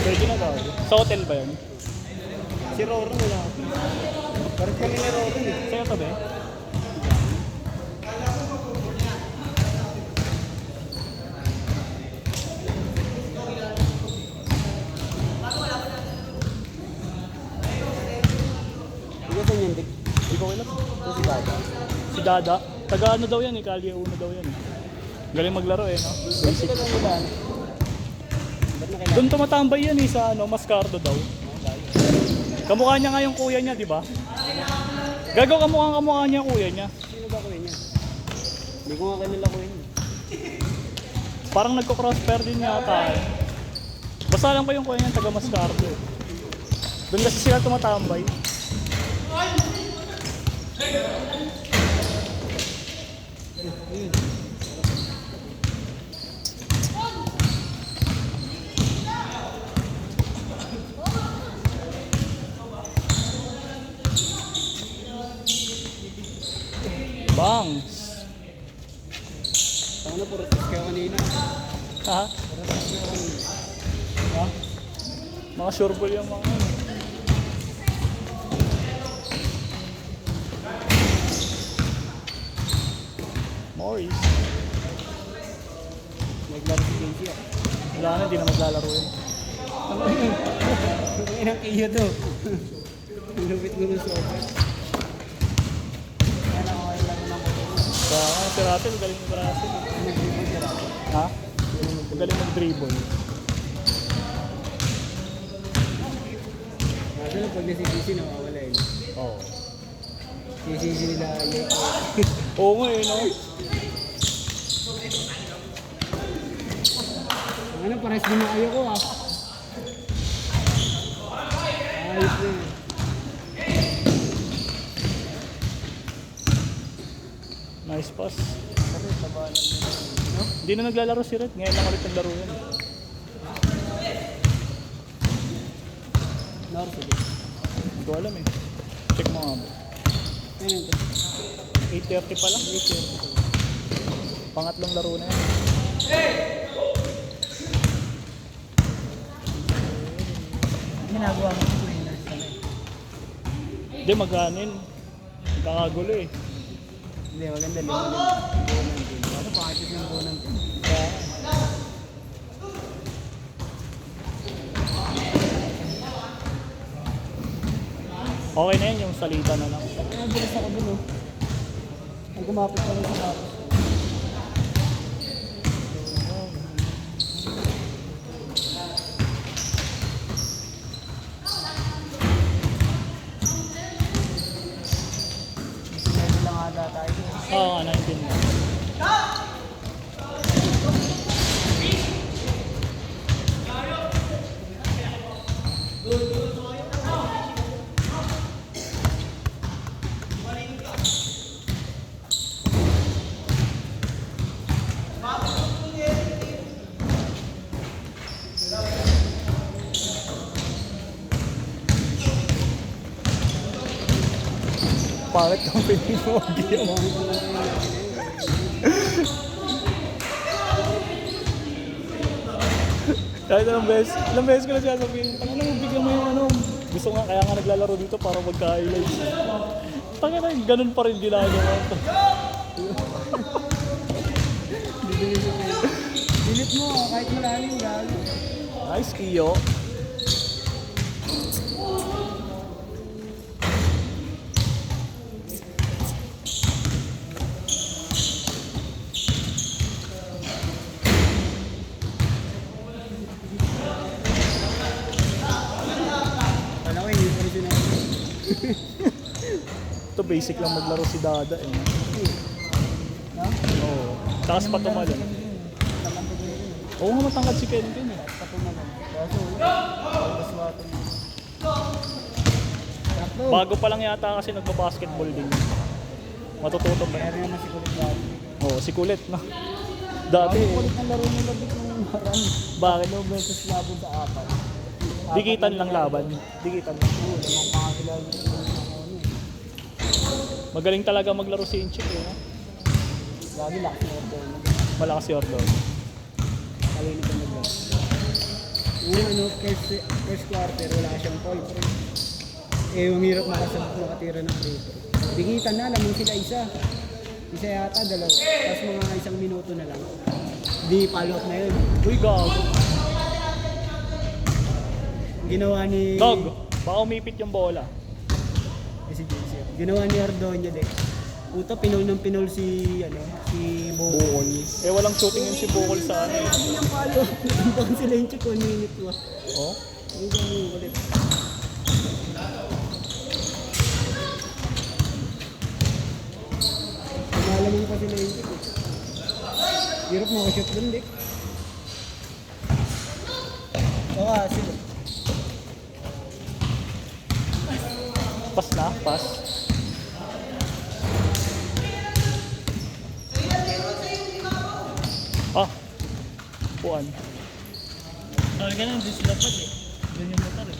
Pwede na daw. Sa hotel ba yun? Si Roro wala. Parang kami ni Roro eh. Sa'yo to ba eh? Ikaw sa Nyandik. Ikaw ilan? Ito si Dada. Si Dada. Taga ano daw yan eh, Kalye Uno daw yan eh. Galing maglaro eh, no? Basic ka lang nila. Ba't na kailangan? Doon tumatambay yan eh, sa ano, Mascardo daw. Kamukha niya nga yung kuya niya, di ba? Gagaw kamukha niya yung kuya niya. Sino ba kuya niya? Hindi ko nga kanila kuya niya. Parang nagko-cross pair din yata eh. Basta lang ko yung kuya niya, taga Mascardo eh. Doon kasi sila tumatambay. Bangs. Sana puro tis kayo kanina. Ha? Puro tis kayo kanina. Ha? Mga sure ball yung mga ano. Morris. Naglaro si Casey ah. Wala na, hindi na maglalaro yun. Ang inang iyo to. Ang lupit ko sa office. Yan ang okay lang ng kuya. Kaya nga, si Russell, galing ni Russell. Nag-dribble ka lang. Ha? Galing mag-dribble. Kaso lang pag nasi-DC nawawala eh. Oo. Si nila late. Oo nga eh, no? Ano, pares din na ko ah. Ayos na yun. Nice pass. Pares, tabanan mo. No? Hindi na naglalaro si Red. Ngayon lang ulit naglaro yan. Laro sige. Hindi ko alam eh. Check mo nga ba. Ayun ito. 8:30 pa lang. 8:30. Pangatlong laro na yan. Ginagawa mo sa winners ka na eh. Hindi, maganin. Kakagulo eh. Hindi, maganda din. Buo ng team. Ano, pakipit ng buo ng team. Kaya, okay na yan yung salita na lang. Ang bilis ako dun oh. Ang kumapit pa rin sa tapos. Sinelo lang ata tayo. Oo nga, 19 na. Pangit kang piling mo, Gio. Kahit ilang beses ko na siya sabihin, ano mo, bigyan mo yung ano. Gusto nga, kaya nga naglalaro dito para magka-highlights. Tangina na, ganun pa rin ginagawa ko. Delete mo kahit malalim gago. Nice, Gio. Kala ko hindi pa rin siya na. Ito basic lang maglaro si Dada eh. No? Oo. Takas pa tumalon. Oo nga, matangkad si Ken Ken eh. Kaso wala. Swatan. Sakto. Bago pa lang yata kasi nagpa-basketball din. Matututo pa. Kaya rin naman si Kulit dati. Oo, si Kulit na. Dati Ang eh. kulit ng laro nila dito ng marami. Bakit? Low versus laban sa apat. Dikitan lang laban. Dikitan lang. Oo, lamang pa nga sila dito ng ano eh. Magaling talaga maglaro si Inchik eh. No? Lagi lakas ng order. Malakas si Ordon. Malinis ang naglas. Yung ano, first quarter, wala siyang point. Eh, yung hirap makatira ng free throw. Bigitan na, lamang sila isa. Isa yata, dalawa. Tapos mga isang minuto na lang. Di follow up na yun. Uy, gago. Ginawa ni... Dog, baka umipit yung bola. Si JC. Ginawa ni Ardoño din. Puta, pinol ng pinol si, ano, si Bukol. Eh, walang shooting yun si Bukol sa ano eh. Hindi niyang follow. Natuntakan sila yung check 1 minute ko. Oh? Hindi kami ulit. Malamang pa sila yung check. Hirap makashoot dun, Dick. Saka sila. Pass na, pass. Ah, puan. Sabi ka lang, di sila pad eh. Doon yung motor eh.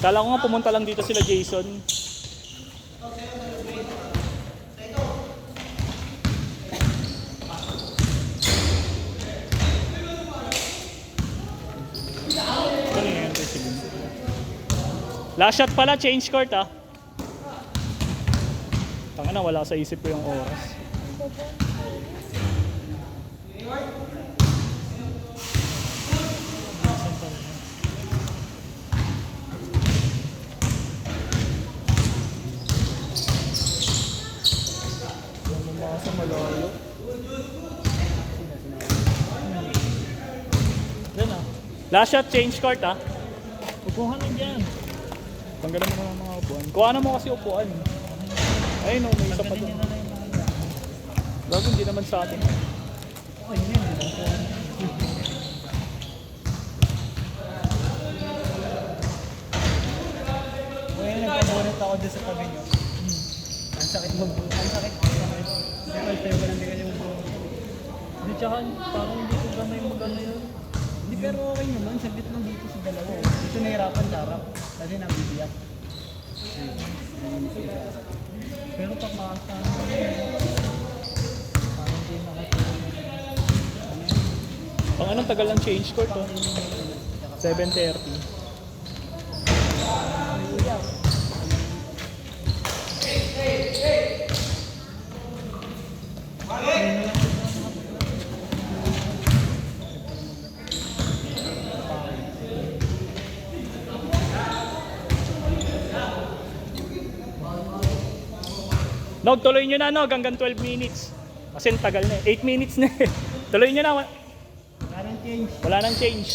Kala ko nga pumunta lang dito sila Jason. Ano yun, President? Last shot pala, change court ah. Tanga na, wala sa isip ko yung oras. Sa malayo. Yan ah. Last shot, change court ah. Upuhan na dyan. Tanggalan mo na ng mga upuan. Kuhanan mo kasi upuan. Ayun o, may isa pa Tanggalin doon. nyo na lang yung mga dyan. Bago hindi naman sa atin. Oh, yun yun. Upuhan. Ngayon, nagpabunot ako dyan sa tabi nyo. Ang sakit magbuhat. Ang sakit. Hindi ko tayo walang bigan yung buhat. Hindi, tsaka parang hindi ko gamay mag-ano yun. Hindi, pero okay naman. Saglit lang dito sa dalawa. Dito nahirapan sa harap. Kasi nabibiyak. Pero pag makasama mo yun, parang hindi makatulong. Ang anong tagal ng change court oh. 7:30. Nog, tuloy nyo na Nog, hanggang 12 minutes. Kasi ang tagal na eh. 8 minutes na eh. Tuloy nyo na. Wala nang change. Wala nang change.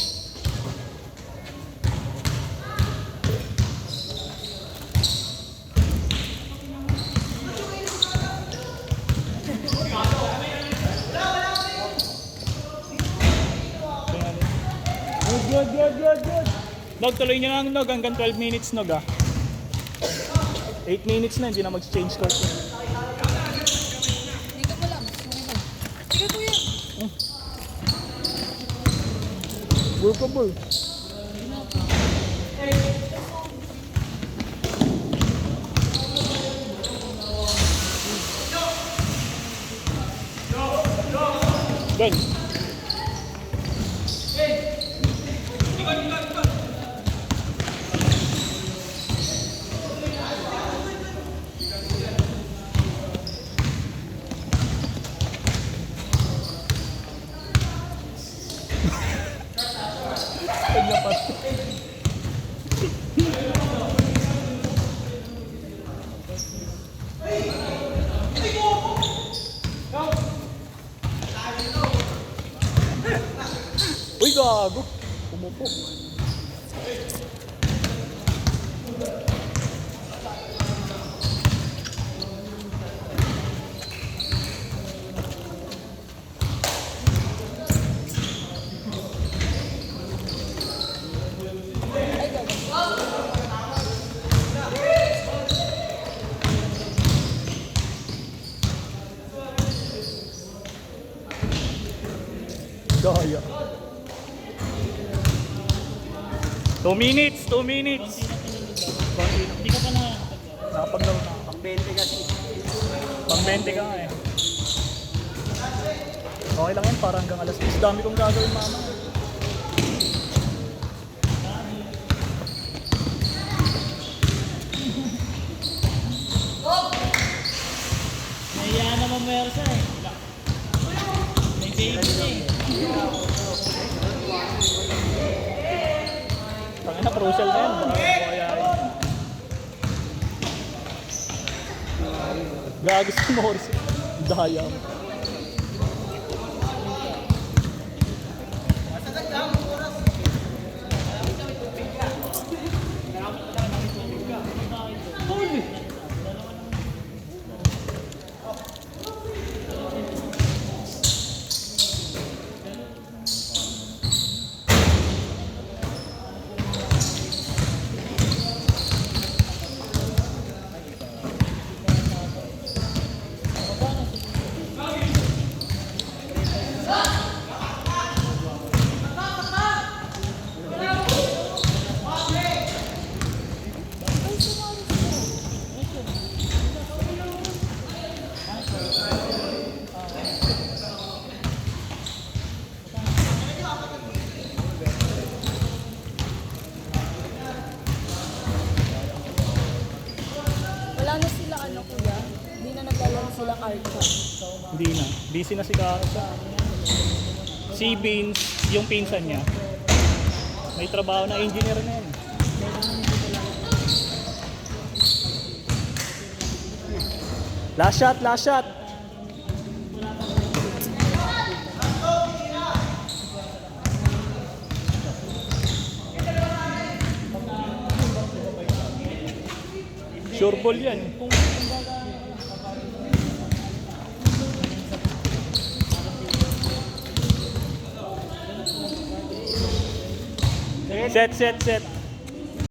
Good. Nog, tuloy nyo na Nog, hanggang 12 minutes Nog ah. 8 minutes na, hindi na mag-change court. Hindi ka pa lang. Sige kuya. Workable. Good. Uy, gago. Umupo. Daya. 2 minutes, 2 minutes. Hindi ka pa na Napaglaro na. Pang 20 kasi. Pang 20 ka nga eh. Okay lang yan, para hanggang alas 10. Dami kong gagawin mama. Ano, crucial na yan. Kaya gago si Morris. Daya. Wala na sila ano kuya. Hindi na naglalaro sila Archa. Hindi na. Busy na si Kaka. Si Vince, yung pinsan niya. May trabaho na engineer na yan. Last shot, last shot. Sure ball yan. Set, set, set.